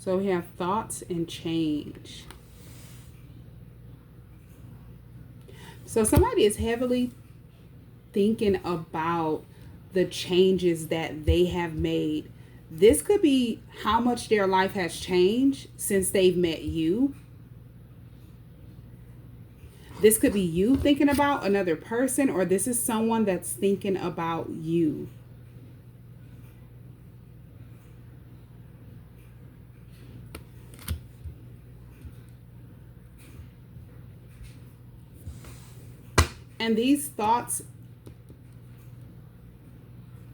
So we have thoughts and change. So somebody is heavily thinking about the changes that they have made. This could be how much their life has changed since they've met you. This could be you thinking about another person, or this is someone that's thinking about you. And these thoughts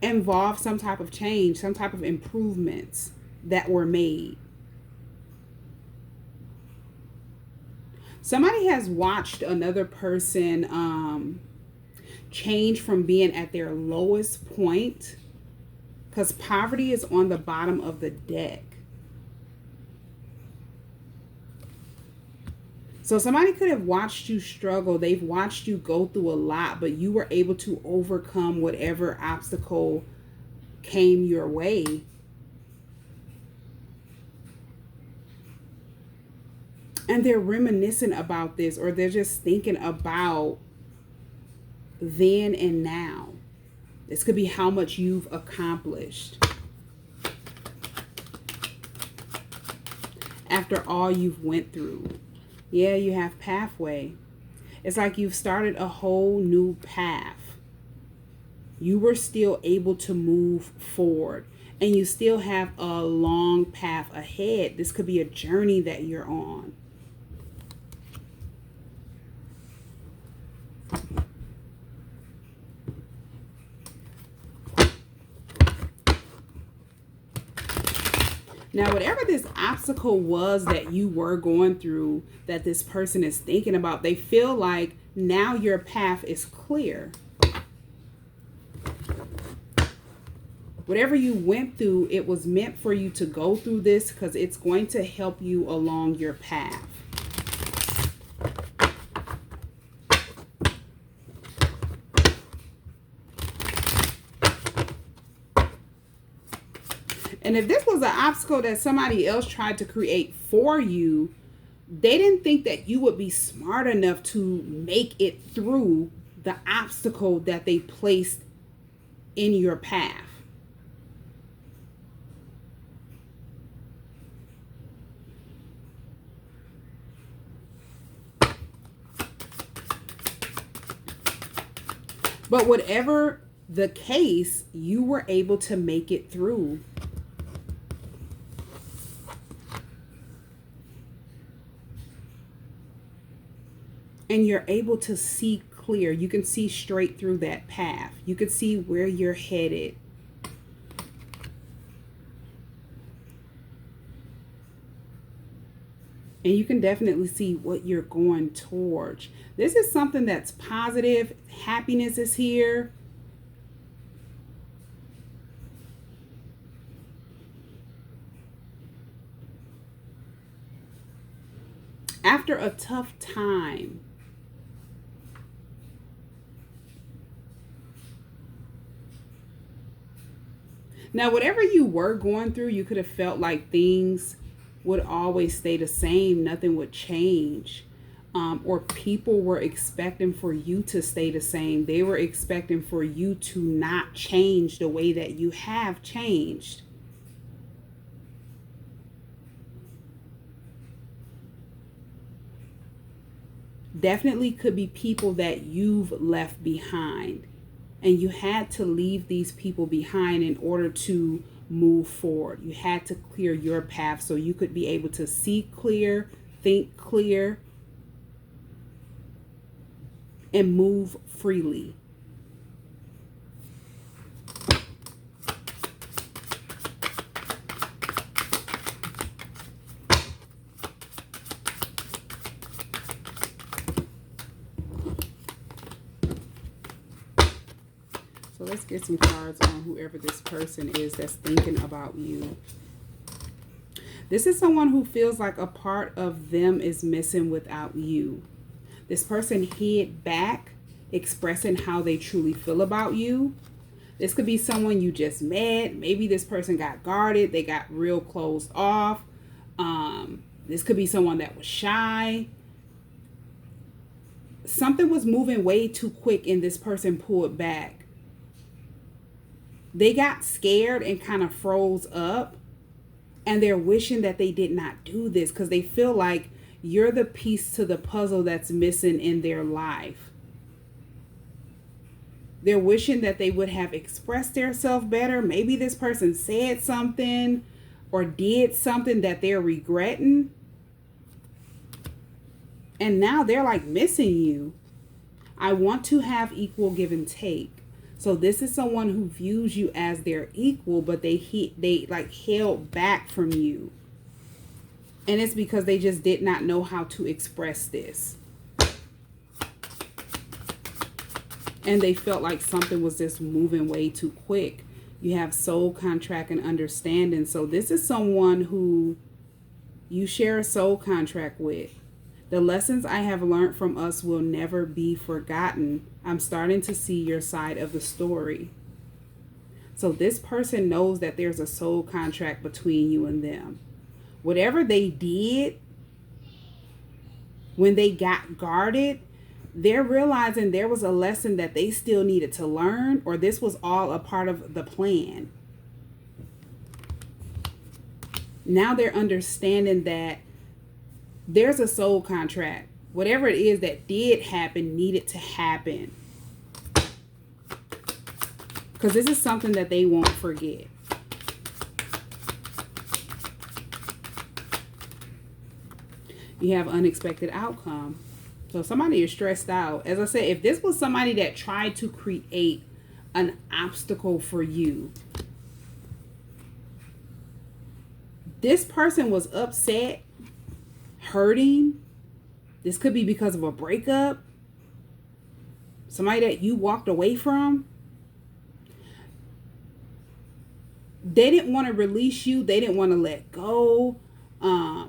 involve some type of change, some type of improvements that were made. Somebody has watched another person change from being at their lowest point, because poverty is on the bottom of the deck. So somebody could have watched you struggle. They've watched you go through a lot, but you were able to overcome whatever obstacle came your way. And they're reminiscing about this, or they're just thinking about then and now. This could be how much you've accomplished after all you've went through. Yeah, you have pathway. It's like you've started a whole new path. You were still able to move forward, and you still have a long path ahead. This could be a journey that you're on. Now, whatever this obstacle was that you were going through, that this person is thinking about, they feel like now your path is clear. Whatever you went through, it was meant for you to go through this, because it's going to help you along your path. And if this was an obstacle that somebody else tried to create for you, they didn't think that you would be smart enough to make it through the obstacle that they placed in your path. But whatever the case, you were able to make it through. And you're able to see clear. You can see straight through that path. You can see where you're headed. And you can definitely see what you're going towards. This is something that's positive. Happiness is here. After a tough time, now, whatever you were going through, you could have felt like things would always stay the same. Nothing would change. Or people were expecting for you to stay the same. They were expecting for you to not change the way that you have changed. Definitely could be people that you've left behind. And you had to leave these people behind in order to move forward. You had to clear your path so you could be able to see clear, think clear, and move freely. So let's get some cards on whoever this person is that's thinking about you. This is someone who feels like a part of them is missing without you. This person hid back, expressing how they truly feel about you. This could be someone you just met. Maybe this person got guarded. They got real closed off. This could be someone that was shy. Something was moving way too quick and this person pulled back. They got scared and kind of froze up, and they're wishing that they did not do this because they feel like you're the piece to the puzzle that's missing in their life. They're wishing that they would have expressed themselves better. Maybe this person said something or did something that they're regretting. And now they're like missing you. I want to have equal give and take. So this is someone who views you as their equal, but they like held back from you. And it's because they just did not know how to express this. And they felt like something was just moving way too quick. You have soul contract and understanding. So this is someone who you share a soul contract with. The lessons I have learned from us will never be forgotten. I'm starting to see your side of the story. So this person knows that there's a soul contract between you and them. Whatever they did when they got guarded, they're realizing there was a lesson that they still needed to learn, or this was all a part of the plan. Now they're understanding that there's a soul contract. Whatever it is that did happen needed to happen. Because this is something that they won't forget. You have unexpected outcome. So somebody is stressed out. As I said, if this was somebody that tried to create an obstacle for you, this person was upset, hurting. This could be because of a breakup. Somebody that you walked away from. They didn't want to release you. They didn't want to let go.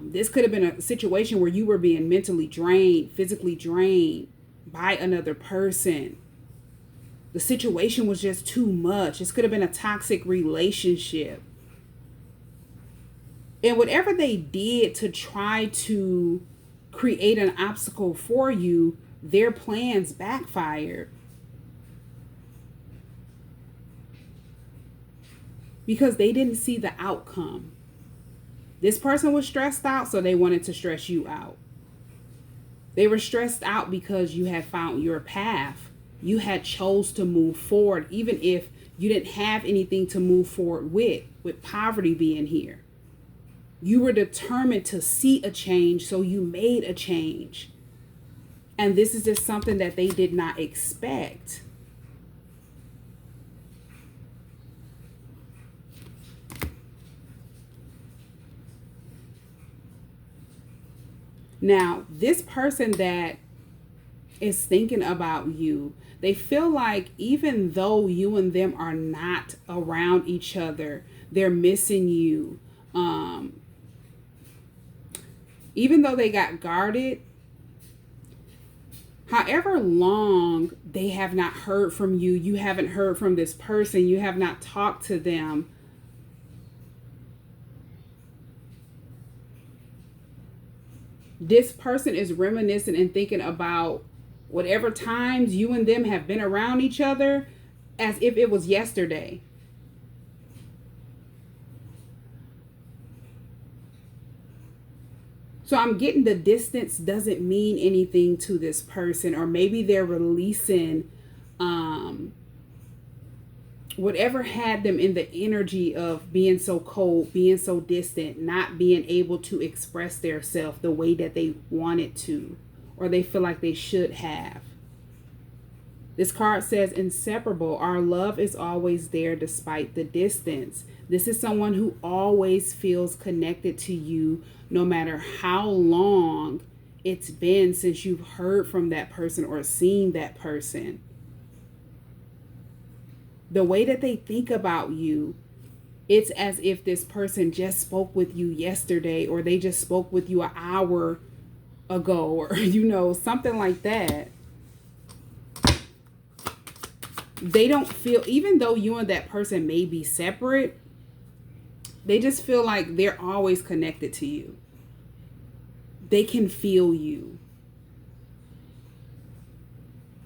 This could have been a situation where you were being mentally drained, physically drained by another person. The situation was just too much. This could have been a toxic relationship. And whatever they did to try to create an obstacle for you, their plans backfired. Because they didn't see the outcome. This person was stressed out, so they wanted to stress you out. They were stressed out because you had found your path. You had chose to move forward, even if you didn't have anything to move forward with poverty being here. You were determined to see a change, so you made a change. And this is just something that they did not expect. Now, this person that is thinking about you, they feel like even though you and them are not around each other, they're missing you. Even though they got guarded, however long they have not heard from you, you haven't heard from this person, you have not talked to them, this person is reminiscing and thinking about whatever times you and them have been around each other as if it was yesterday. So I'm getting the distance doesn't mean anything to this person, or maybe they're releasing whatever had them in the energy of being so cold, being so distant, not being able to express their self the way that they wanted to, or they feel like they should have. This card says inseparable. Our love is always there despite the distance. This is someone who always feels connected to you no matter how long it's been since you've heard from that person or seen that person. The way that they think about you, it's as if this person just spoke with you yesterday, or they just spoke with you an hour ago, or, something like that. They don't feel, even though you and that person may be separate, they just feel like they're always connected to you. They can feel you.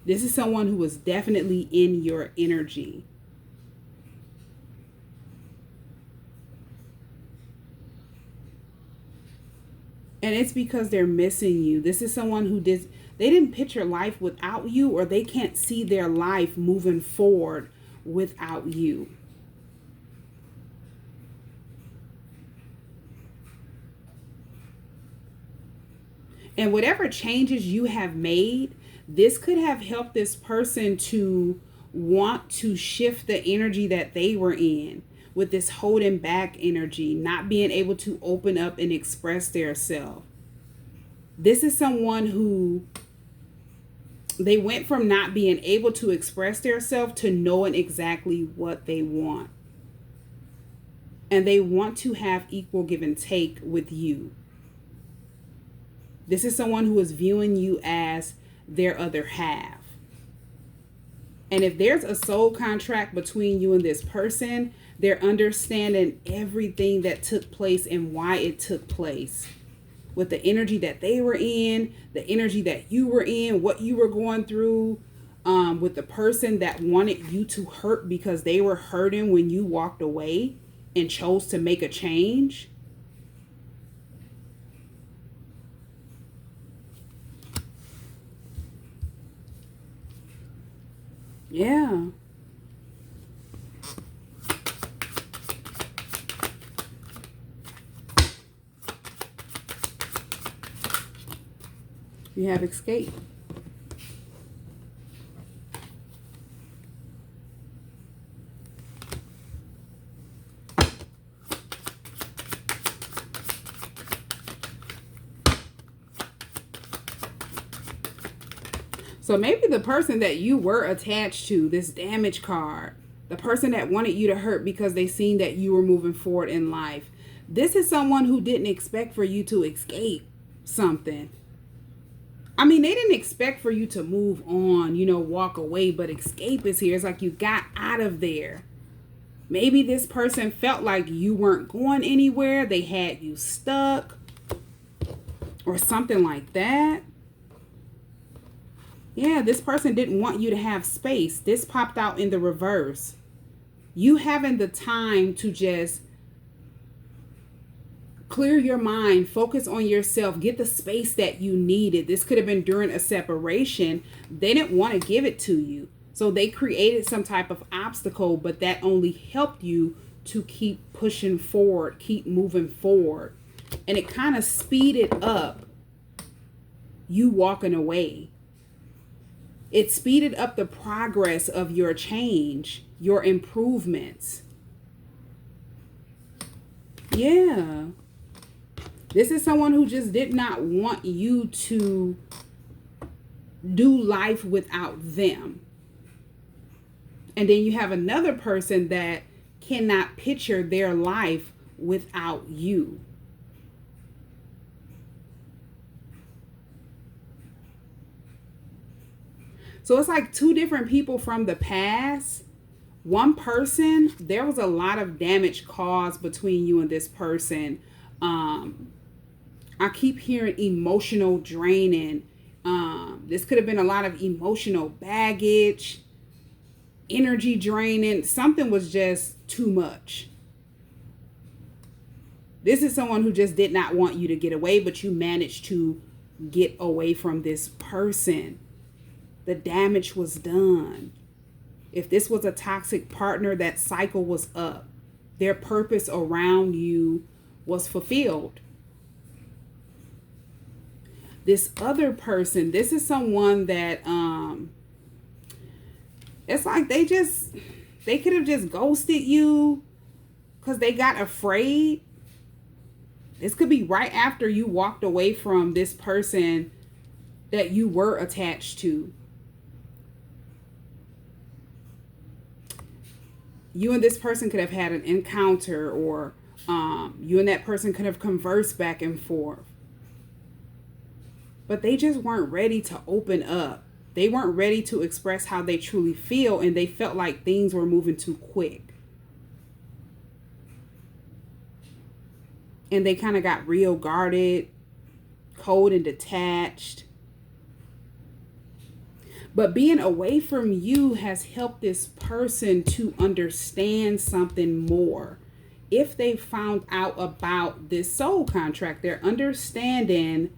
This is someone who was definitely in your energy. And it's because they're missing you. This is someone who they didn't picture life without you, or they can't see their life moving forward without you. And whatever changes you have made, this could have helped this person to want to shift the energy that they were in, with this holding back energy, not being able to open up and express their self. This is someone who they went from not being able to express their self to knowing exactly what they want. And they want to have equal give and take with you. This is someone who is viewing you as their other half. And if there's a soul contract between you and this person, they're understanding everything that took place and why it took place. With the energy that they were in, the energy that you were in, what you were going through, with the person that wanted you to hurt because they were hurting when you walked away and chose to make a change. Yeah. You have escaped. So maybe the person that you were attached to, this damage card, the person that wanted you to hurt because they seen that you were moving forward in life. This is someone who didn't expect for you to escape something. I mean, they didn't expect for you to move on, walk away, but escape is here. It's like you got out of there. Maybe this person felt like you weren't going anywhere. They had you stuck or something like that. Yeah, this person didn't want you to have space. This popped out in the reverse. You having the time to just clear your mind, focus on yourself, get the space that you needed. This could have been during a separation. They didn't want to give it to you. So they created some type of obstacle, but that only helped you to keep pushing forward, keep moving forward. And it kind of speeded up you walking away. It speeded up the progress of your change, your improvements. Yeah. This is someone who just did not want you to do life without them. And then you have another person that cannot picture their life without you. So it's like two different people from the past. One person, there was a lot of damage caused between you and this person. I keep hearing emotional draining. This could have been a lot of emotional baggage, energy draining. Something was just too much. This is someone who just did not want you to get away, but you managed to get away from this person. The damage was done. If this was a toxic partner, that cycle was up. Their purpose around you was fulfilled. This other person, this is someone that it's like they could have just ghosted you because they got afraid. This could be right after you walked away from this person that you were attached to. You and this person could have had an encounter, or you and that person could have conversed back and forth. But they just weren't ready to open up. They weren't ready to express how they truly feel, and they felt like things were moving too quick. And they kind of got real guarded, cold and detached. But being away from you has helped this person to understand something more. If they found out about this soul contract, they're understanding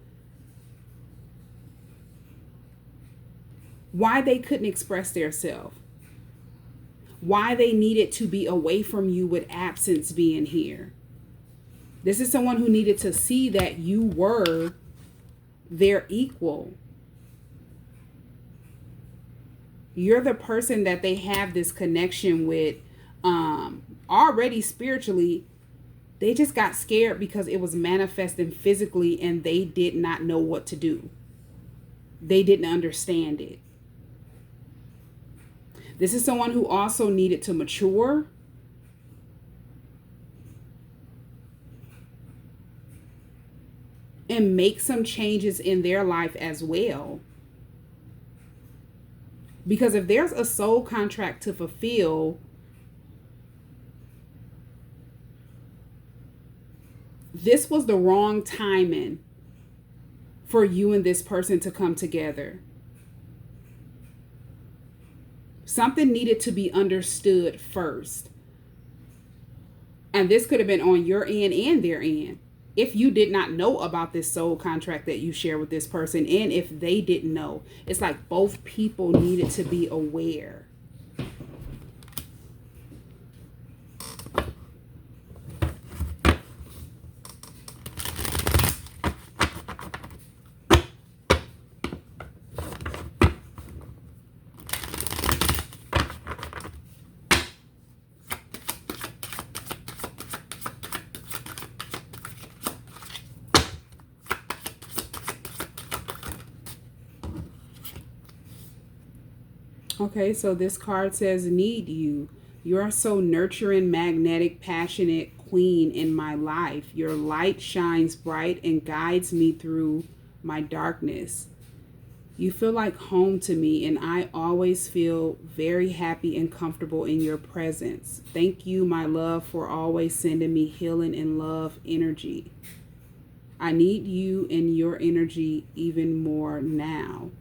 why they couldn't express themselves, why they needed to be away from you with absence being here. This is someone who needed to see that you were their equal. You're the person that they have this connection with already spiritually. They just got scared because it was manifesting physically and they did not know what to do. They didn't understand it. This is someone who also needed to mature. And make some changes in their life as well. Because if there's a soul contract to fulfill, this was the wrong timing for you and this person to come together. Something needed to be understood first. And this could have been on your end and their end. If you did not know about this soul contract that you share with this person, and if they didn't know, it's like both people needed to be aware. Okay, so this card says, need you. You are so nurturing, magnetic, passionate queen in my life. Your light shines bright and guides me through my darkness. You feel like home to me, and I always feel very happy and comfortable in your presence. Thank you, my love, for always sending me healing and love energy. I need you and your energy even more now.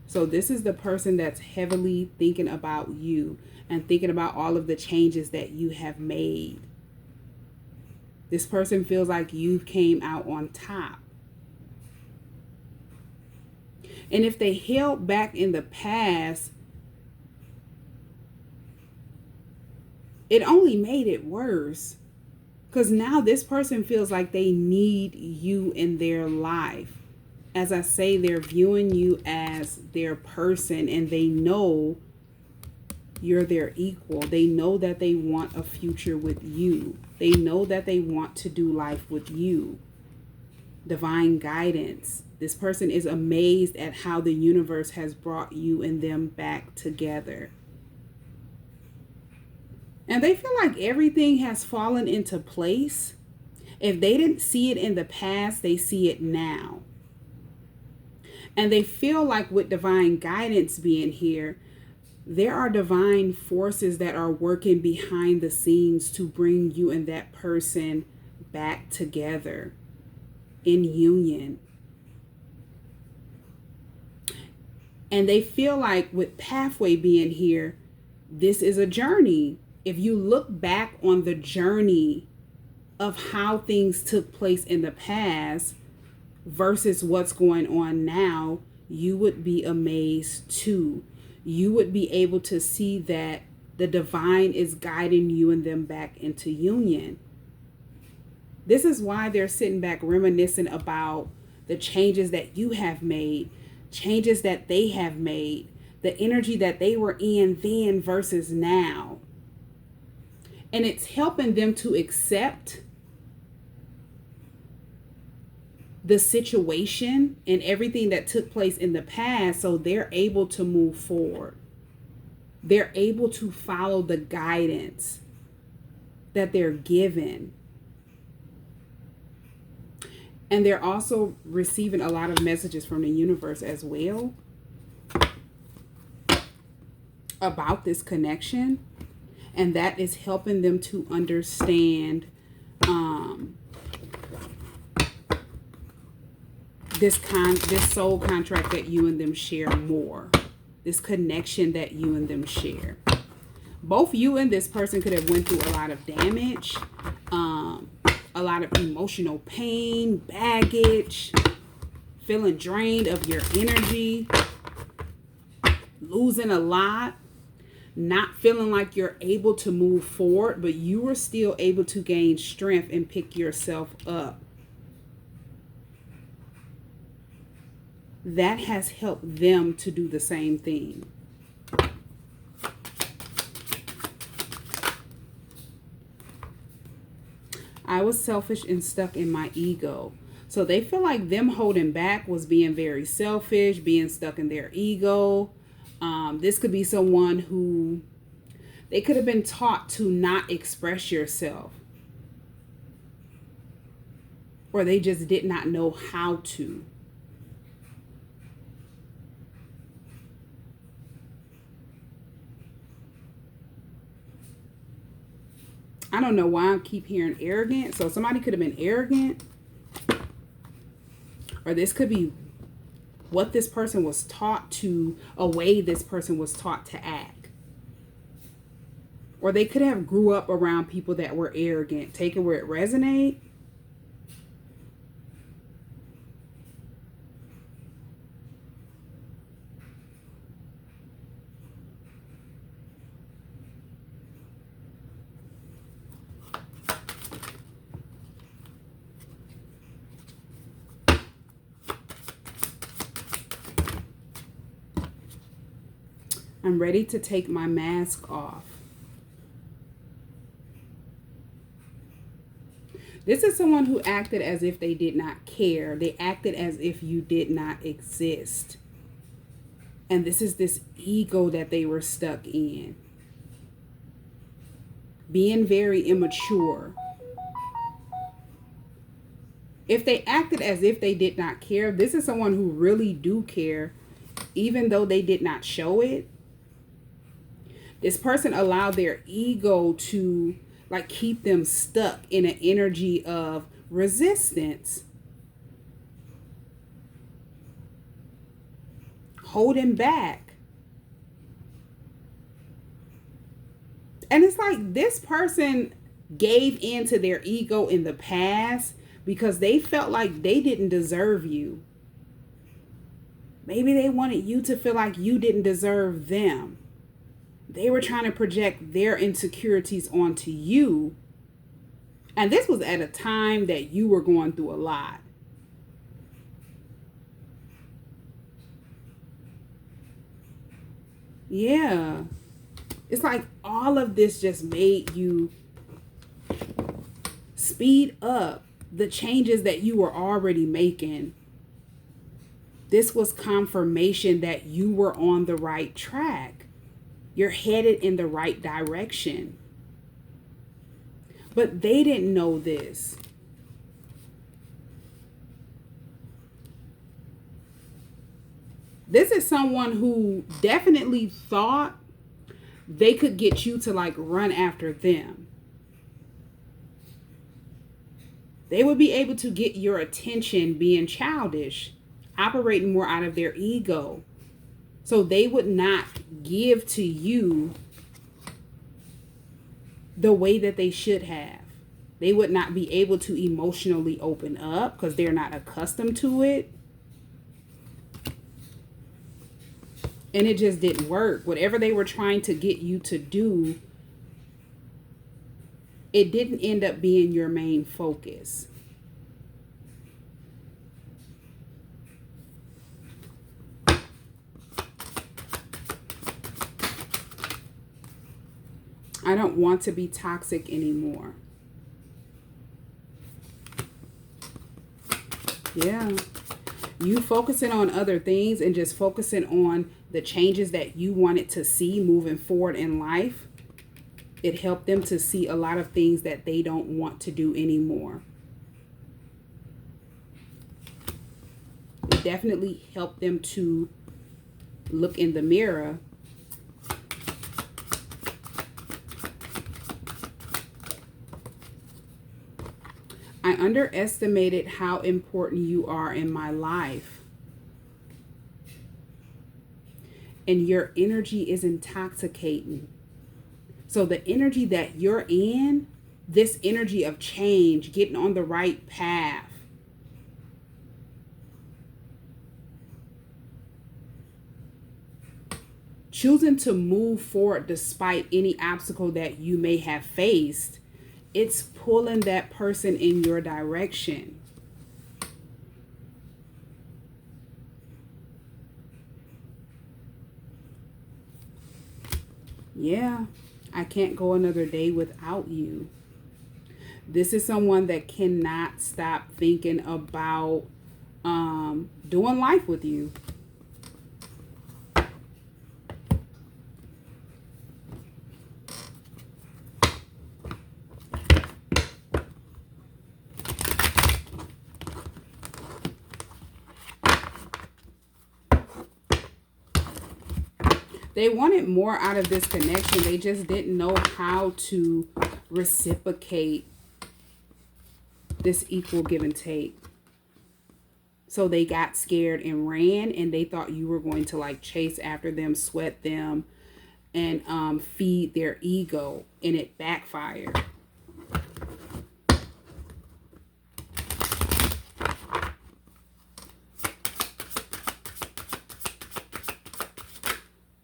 So this is the person that's heavily thinking about you and thinking about all of the changes that you have made. This person feels like you came out on top. And if they held back in the past, it only made it worse. Because now this person feels like they need you in their life. As I say, they're viewing you as their person, and they know you're their equal. They know that they want a future with you. They know that they want to do life with you. Divine guidance. This person is amazed at how the universe has brought you and them back together. And they feel like everything has fallen into place. If they didn't see it in the past, they see it now. And they feel like with divine guidance being here, there are divine forces that are working behind the scenes to bring you and that person back together in union. And they feel like with pathway being here, this is a journey. If you look back on the journey of how things took place in the past versus what's going on now, you would be amazed too. You would be able to see that the divine is guiding you and them back into union. This is why they're sitting back reminiscing about the changes that you have made, changes that they have made, the energy that they were in then versus now. And it's helping them to accept the situation and everything that took place in the past, so they're able to move forward. They're able to follow the guidance that they're given. And they're also receiving a lot of messages from the universe as well about this connection. And that is helping them to understand this soul contract that you and them share more. This connection that you and them share. Both you and this person could have went through a lot of damage, a lot of emotional pain, baggage, feeling drained of your energy, losing a lot, not feeling like you're able to move forward, but you were still able to gain strength and pick yourself up. That has helped them to do the same thing. I was selfish and stuck in my ego. So they feel like them holding back was being very selfish, being stuck in their ego. This could be someone who they could have been taught to not express yourself. Or they just did not know how to. I don't know why I keep hearing arrogant. So somebody could have been arrogant. Or this could be what this person was taught to, a way this person was taught to act. Or they could have grew up around people that were arrogant. Take it where it resonates. I'm ready to take my mask off. This is someone who acted as if they did not care. They acted as if you did not exist. And this is this ego that they were stuck in. Being very immature. If they acted as if they did not care, this is someone who really do care, even though they did not show it. This person allowed their ego to like keep them stuck in an energy of resistance, holding back. And it's like this person gave in to their ego in the past because they felt like they didn't deserve you. Maybe they wanted you to feel like you didn't deserve them. They were trying to project their insecurities onto you. And this was at a time that you were going through a lot. Yeah. It's like all of this just made you speed up the changes that you were already making. This was confirmation that you were on the right track. You're headed in the right direction. But they didn't know this. This is someone who definitely thought they could get you to like run after them. They would be able to get your attention being childish, operating more out of their ego. So they would not give to you the way that they should have. They would not be able to emotionally open up because they're not accustomed to it. And it just didn't work. Whatever they were trying to get you to do, it didn't end up being your main focus. I don't want to be toxic anymore. Yeah. You focusing on other things and just focusing on the changes that you wanted to see moving forward in life. It helped them to see a lot of things that they don't want to do anymore. It definitely helped them to look in the mirror . I I underestimated how important you are in my life. And your energy is intoxicating. So the energy that you're in, this energy of change, getting on the right path, choosing to move forward despite any obstacle that you may have faced, it's pulling that person in your direction. Yeah, I can't go another day without you. This is someone that cannot stop thinking about doing life with you. They wanted more out of this connection. They just didn't know how to reciprocate this equal give and take. So they got scared and ran, and they thought you were going to like chase after them, sweat them, and feed their ego, and it backfired.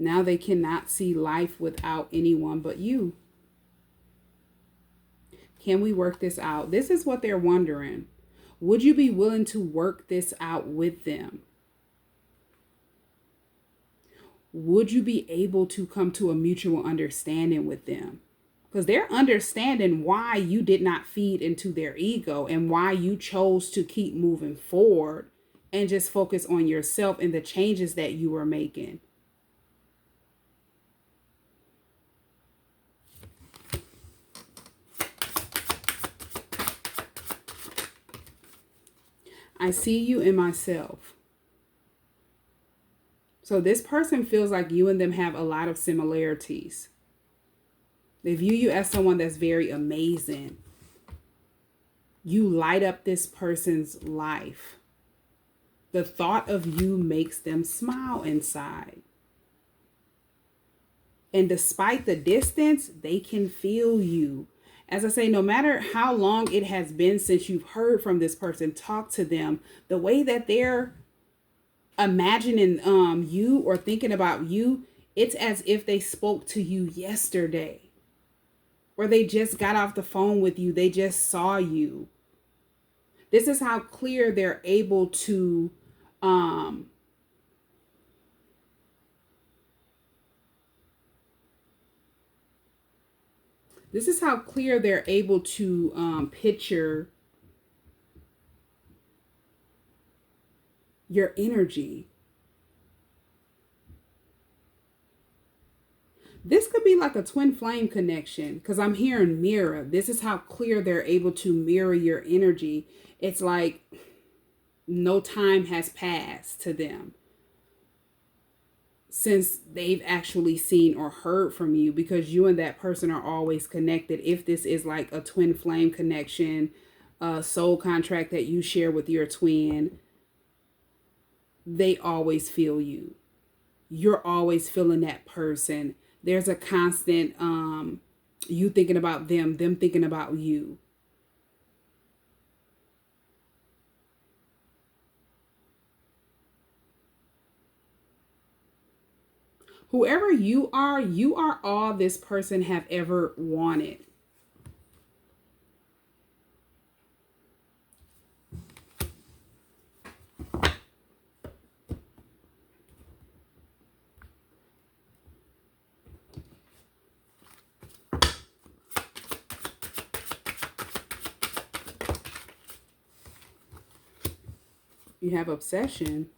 Now they cannot see life without anyone but you. Can we work this out? This is what they're wondering. Would you be willing to work this out with them? Would you be able to come to a mutual understanding with them? Because they're understanding why you did not feed into their ego and why you chose to keep moving forward and just focus on yourself and the changes that you were making. I see you in myself. So this person feels like you and them have a lot of similarities. They view you as someone that's very amazing. You light up this person's life. The thought of you makes them smile inside. And despite the distance, they can feel you. As I say, no matter how long it has been since you've heard from this person, talk to them. The way that they're imagining you or thinking about you, it's as if they spoke to you yesterday. Or they just got off the phone with you. They just saw you. This is how clear they're able to picture your energy. This could be like a twin flame connection because I'm hearing mirror. This is how clear they're able to mirror your energy. It's like no time has passed to them since they've actually seen or heard from you, because you and that person are always connected. If this is like a twin flame connection, a soul contract that you share with your twin, they always feel you. You're always feeling that person. There's a constant you thinking about them thinking about you. Whoever you are all this person have ever wanted. You have obsession.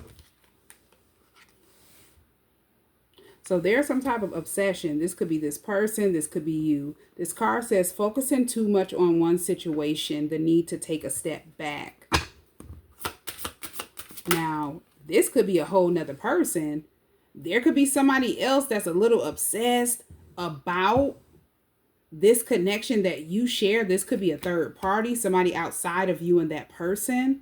So there's some type of obsession. This could be this person. This could be you. This card says focusing too much on one situation, the need to take a step back. Now, this could be a whole nother person. There could be somebody else that's a little obsessed about this connection that you share, this could be a third party, somebody outside of you and that person.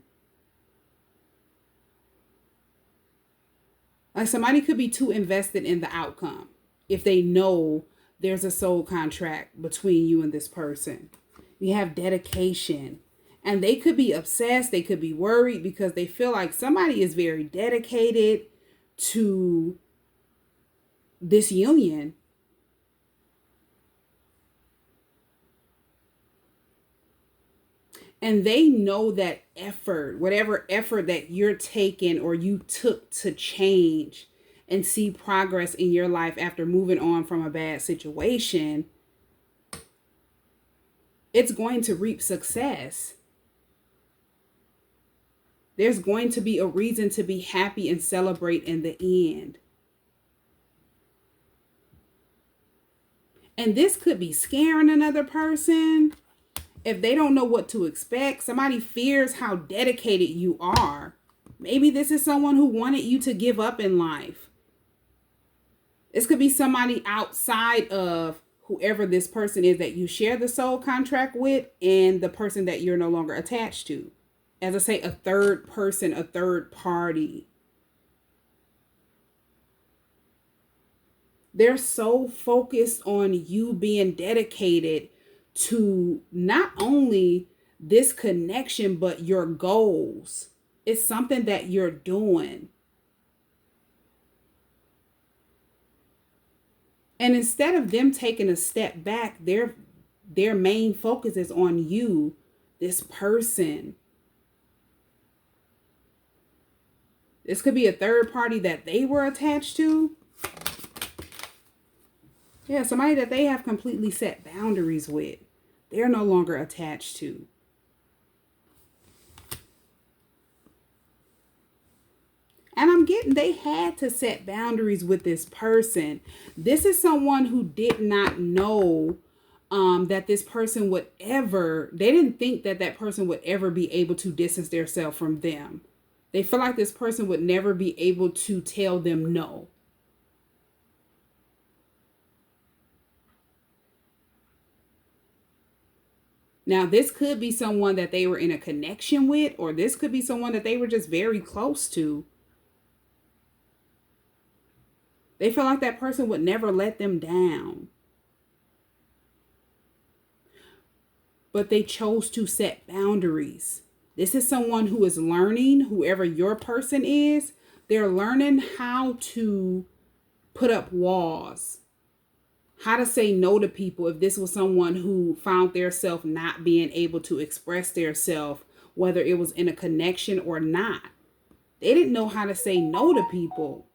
Like somebody could be too invested in the outcome if they know there's a soul contract between you and this person. You have dedication. And they could be obsessed, they could be worried because they feel like somebody is very dedicated to this union. And they know that effort, whatever effort that you're taking or you took to change and see progress in your life after moving on from a bad situation, it's going to reap success. There's going to be a reason to be happy and celebrate in the end. And this could be scaring another person. If they don't know what to expect, somebody fears how dedicated you are. Maybe this is someone who wanted you to give up in life. This could be somebody outside of whoever this person is that you share the soul contract with and the person that you're no longer attached to. As I say, a third person, a third party. They're so focused on you being dedicated to not only this connection, but your goals. It's something that you're doing. And instead of them taking a step back, their main focus is on you, this person. This could be a third party that they were attached to. Yeah, somebody that they have completely set boundaries with. They're no longer attached to. And I'm getting they had to set boundaries with this person. This is someone who did not know that this person would ever, they didn't think that that person would ever be able to distance themselves from them. They feel like this person would never be able to tell them no. Now, this could be someone that they were in a connection with, or this could be someone that they were just very close to. They feel like that person would never let them down. But they chose to set boundaries. This is someone who is learning, whoever your person is, they're learning how to put up walls, how to say no to people. If this was someone who found their self not being able to express their self, whether it was in a connection or not, they didn't know how to say no to people.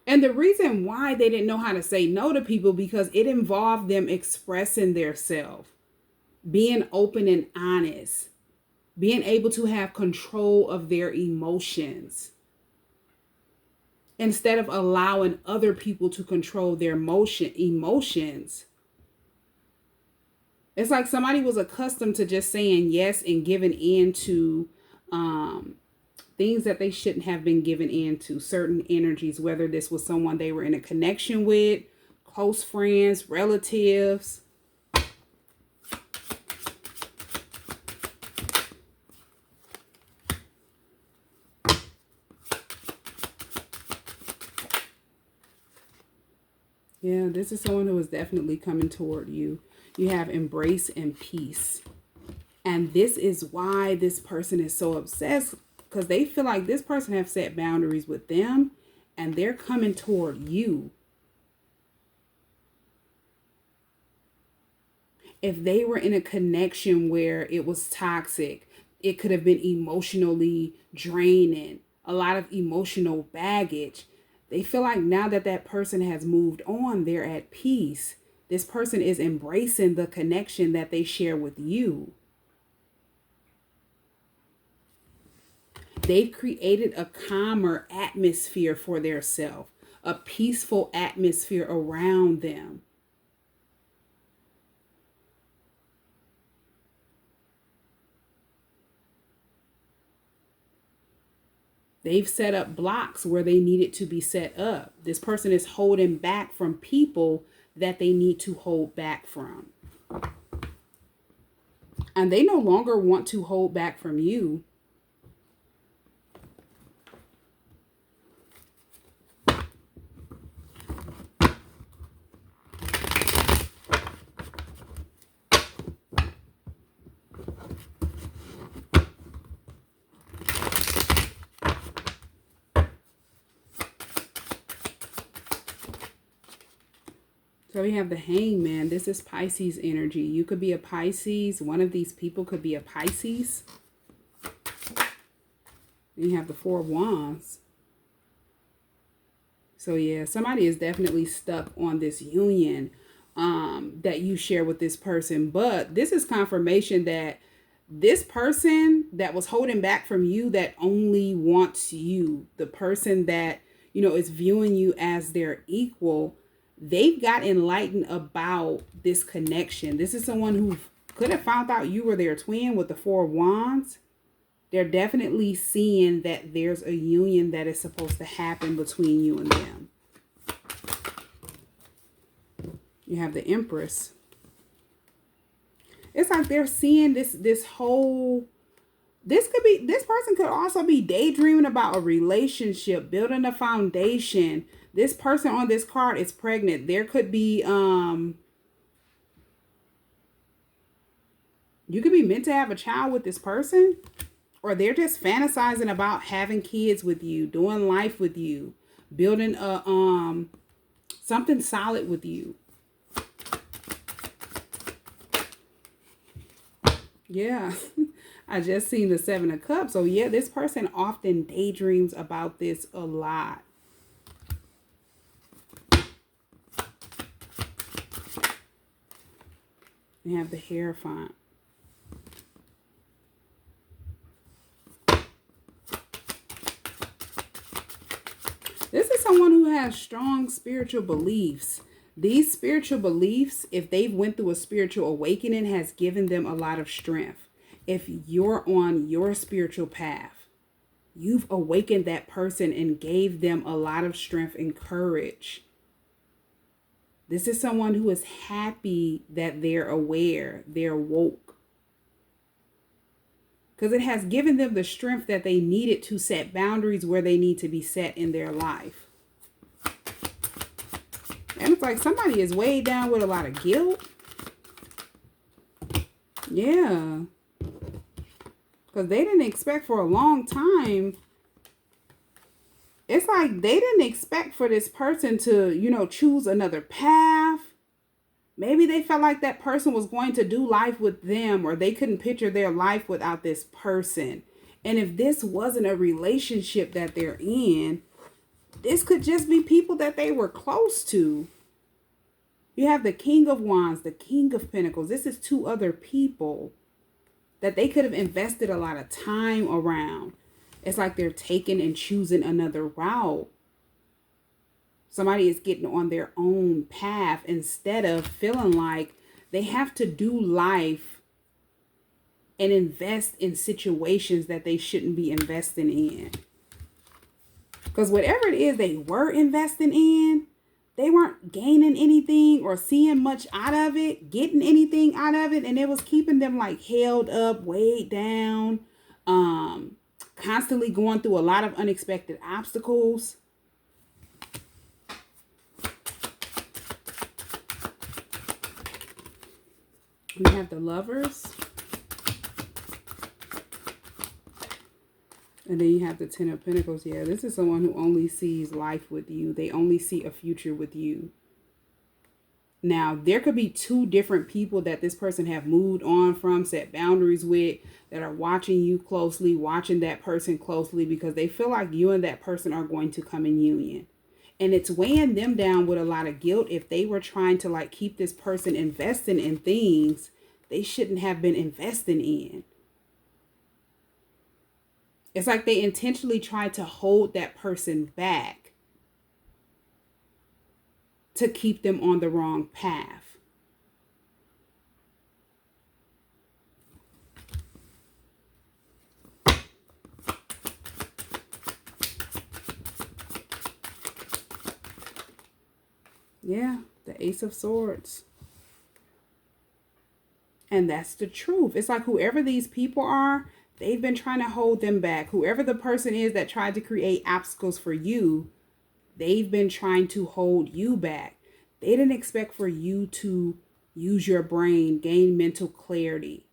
And the reason why they didn't know how to say no to people, because it involved them expressing their self, being open and honest, being able to have control of their emotions instead of allowing other people to control their emotions. It's like somebody was accustomed to just saying yes and giving in to things that they shouldn't have been given into, certain energies, whether this was someone they were in a connection with, close friends, relatives. Yeah, this is someone who is definitely coming toward you. You have embrace and peace. And this is why this person is so obsessed, because they feel like this person have set boundaries with them and they're coming toward you. If they were in a connection where it was toxic, it could have been emotionally draining, a lot of emotional baggage. They feel like now that that person has moved on, they're at peace. This person is embracing the connection that they share with you. They've created a calmer atmosphere for their self, a peaceful atmosphere around them. They've set up blocks where they needed to be set up. This person is holding back from people that they need to hold back from. And they no longer want to hold back from you. So we have the Hangman. This is Pisces energy. You could be a Pisces. One of these people could be a Pisces. Then you have the Four of Wands. So yeah, somebody is definitely stuck on this union that you share with this person. But this is confirmation that this person that was holding back from you, that only wants you, the person that, you know, is viewing you as their equal, they've got enlightened about this connection. This is someone who could have found out you were their twin with the Four of Wands. They're definitely seeing that there's a union that is supposed to happen between you and them. You have the Empress. It's like they're seeing this whole, this person could also be daydreaming about a relationship, building a foundation. This person on this card is pregnant. There could be, you could be meant to have a child with this person, or they're just fantasizing about having kids with you, doing life with you, building a, something solid with you. Yeah, I just seen the Seven of Cups. So yeah, this person often daydreams about this a lot. You have the Hierophant. This is someone who has strong spiritual beliefs. These spiritual beliefs, if they've went through a spiritual awakening, has given them a lot of strength. If you're on your spiritual path, you've awakened that person and gave them a lot of strength and courage. This is someone who is happy that they're aware, they're woke. Because it has given them the strength that they needed to set boundaries where they need to be set in their life. And it's like somebody is weighed down with a lot of guilt. Yeah. Because they didn't expect for a long time. It's like they didn't expect for this person to, you know, choose another path. Maybe they felt like that person was going to do life with them, or they couldn't picture their life without this person. And if this wasn't a relationship that they're in, this could just be people that they were close to. You have the King of Wands, the King of Pentacles. This is two other people that they could have invested a lot of time around. It's like they're taking and choosing another route. Somebody is getting on their own path instead of feeling like they have to do life and invest in situations that they shouldn't be investing in. Because whatever it is they were investing in, they weren't gaining anything or seeing much out of it, getting anything out of it. And it was keeping them like held up, weighed down, constantly going through a lot of unexpected obstacles. We have the Lovers. And then you have the Ten of Pentacles. Yeah, this is someone who only sees life with you. They only see a future with you. Now, there could be two different people that this person have moved on from, set boundaries with, that are watching you closely, watching that person closely, because they feel like you and that person are going to come in union. And it's weighing them down with a lot of guilt if they were trying to like keep this person investing in things they shouldn't have been investing in. It's like they intentionally tried to hold that person back to keep them on the wrong path. Yeah, the Ace of Swords. And that's the truth. It's like whoever these people are, they've been trying to hold them back. Whoever the person is that tried to create obstacles for you, they've been trying to hold you back. They didn't expect for you to use your brain, gain mental clarity.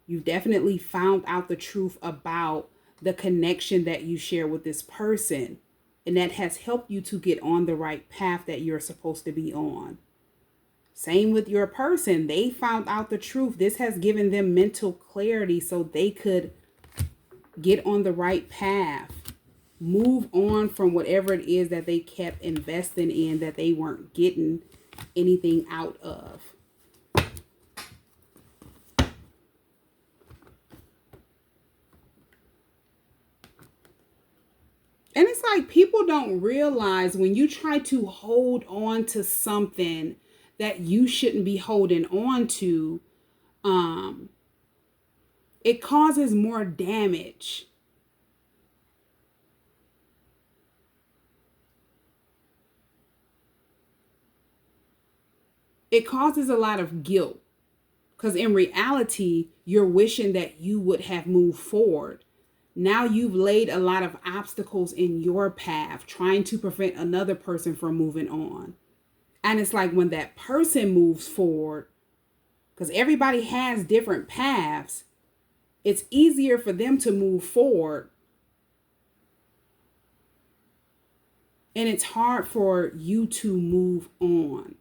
You definitely found out the truth about the connection that you share with this person. And that has helped you to get on the right path that you're supposed to be on. Same with your person. They found out the truth. This has given them mental clarity so they could get on the right path. Move on from whatever it is that they kept investing in that they weren't getting anything out of. And it's like people don't realize when you try to hold on to something that you shouldn't be holding on to, it causes more damage. It causes a lot of guilt. Because in reality, you're wishing that you would have moved forward. Now you've laid a lot of obstacles in your path, trying to prevent another person from moving on. And it's like when that person moves forward, because everybody has different paths, it's easier for them to move forward. And it's hard for you to move on.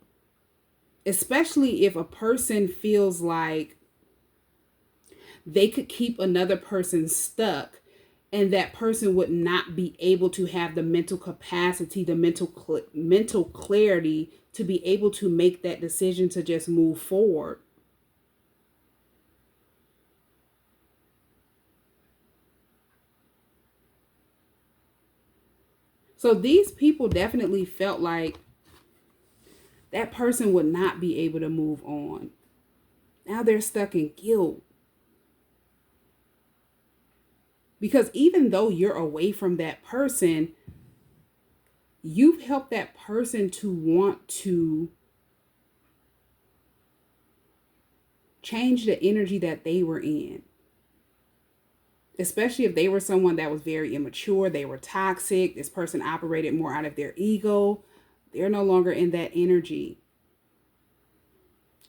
Especially if a person feels like they could keep another person stuck and that person would not be able to have the mental capacity, the mental clarity to be able to make that decision to just move forward. So these people definitely felt like that person would not be able to move on. Now they're stuck in guilt. Because even though you're away from that person, you've helped that person to want to change the energy that they were in. Especially if they were someone that was very immature, they were toxic, this person operated more out of their ego. They're no longer in that energy.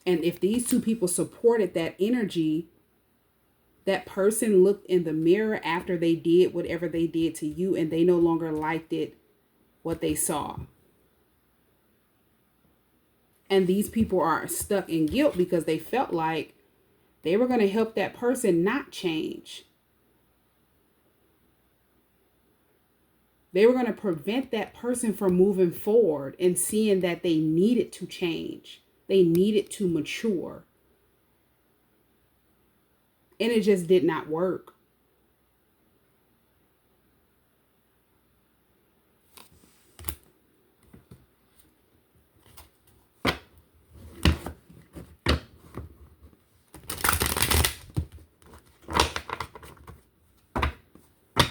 And if these two people supported that energy, that person looked in the mirror after they did whatever they did to you and they no longer liked it, what they saw. And these people are stuck in guilt because they felt like they were going to help that person not change. They were going to prevent that person from moving forward and seeing that they needed to change. They needed to mature. And it just did not work.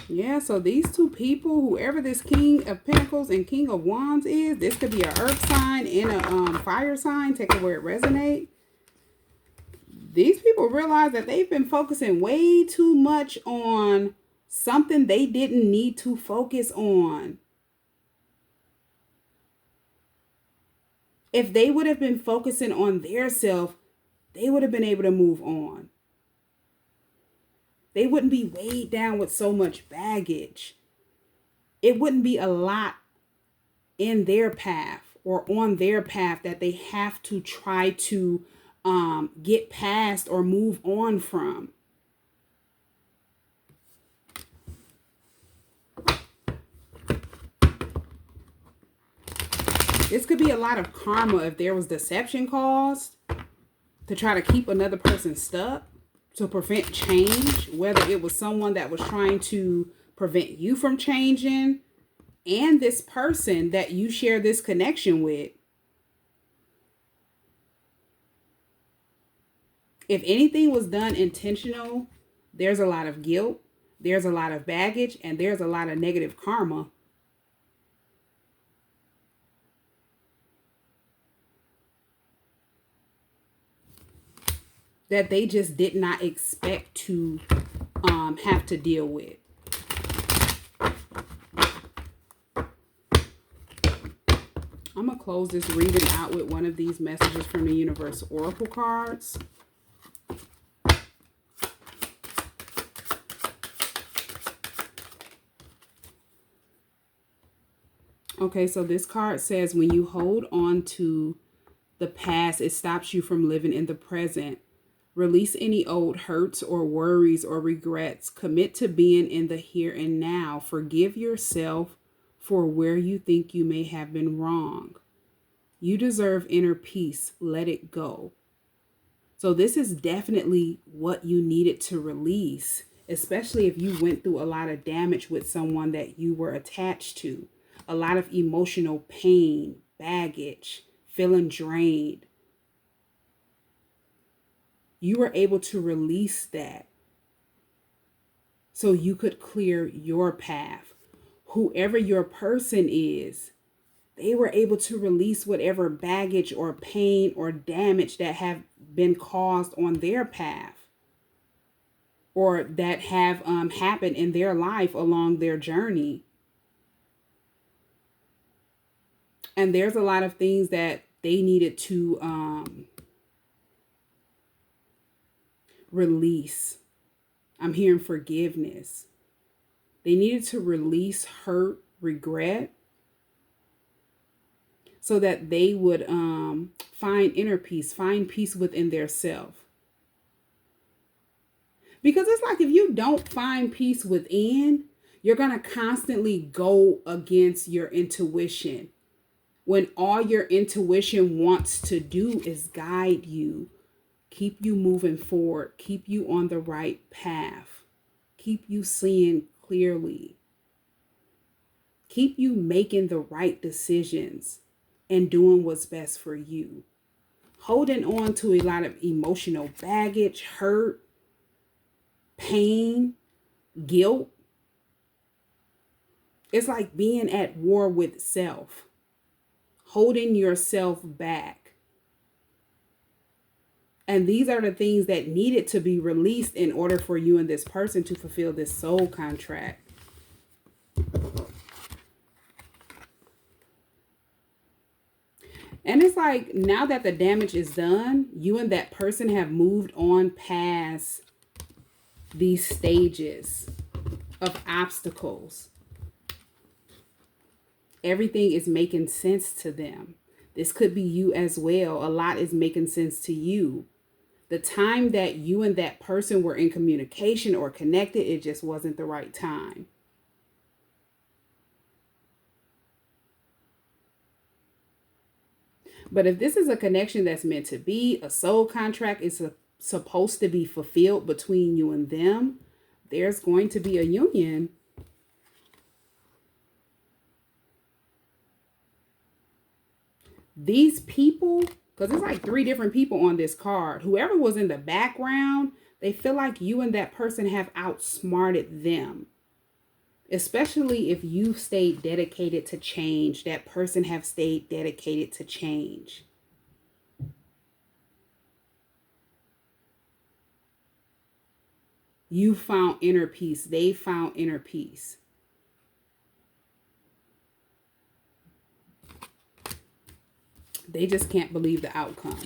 Yeah, so these two people, whoever this King of Pentacles and King of Wands is, this could be an earth sign and a fire sign. Take it where it resonates. These people realize that they've been focusing way too much on something they didn't need to focus on. If they would have been focusing on their self, they would have been able to move on. They wouldn't be weighed down with so much baggage. It wouldn't be a lot in their path or on their path that they have to try to get past or move on from. This could be a lot of karma if there was deception caused to try to keep another person stuck, to prevent change, whether it was someone that was trying to prevent you from changing and this person that you share this connection with. If anything was done intentional, there's a lot of guilt, there's a lot of baggage, and there's a lot of negative karma. that they just did not expect to have to deal with. I'm going to close this reading out with one of these messages from the Universe Oracle cards. Okay, so this card says when you hold on to the past, it stops you from living in the present. Release any old hurts or worries or regrets. Commit to being in the here and now. Forgive yourself for where you think you may have been wrong. You deserve inner peace. Let it go. So this is definitely what you needed to release, especially if you went through a lot of damage with someone that you were attached to. A lot of emotional pain, baggage, feeling drained. You were able to release that so you could clear your path. Whoever your person is, they were able to release whatever baggage or pain or damage that have been caused on their path or that have happened in their life along their journey. And there's a lot of things that they needed to release. I'm hearing forgiveness. They needed to release hurt, regret, so that they would find inner peace, find peace within their self. Because it's like if you don't find peace within, you're going to constantly go against your intuition. When all your intuition wants to do is guide you, keep you moving forward, keep you on the right path, keep you seeing clearly, keep you making the right decisions and doing what's best for you. Holding on to a lot of emotional baggage, hurt, pain, guilt. It's like being at war with self, holding yourself back. And these are the things that needed to be released in order for you and this person to fulfill this soul contract. And it's like now that the damage is done, you and that person have moved on past these stages of obstacles. Everything is making sense to them. This could be you as well. A lot is making sense to you. The time that you and that person were in communication or connected, it just wasn't the right time. But if this is a connection that's meant to be, a soul contract is supposed to be fulfilled between you and them, there's going to be a union. These people, because it's like 3 different people on this card, whoever was in the background, they feel like you and that person have outsmarted them. Especially if you've stayed dedicated to change, that person have stayed dedicated to change. You found inner peace. They found inner peace. They just can't believe the outcome.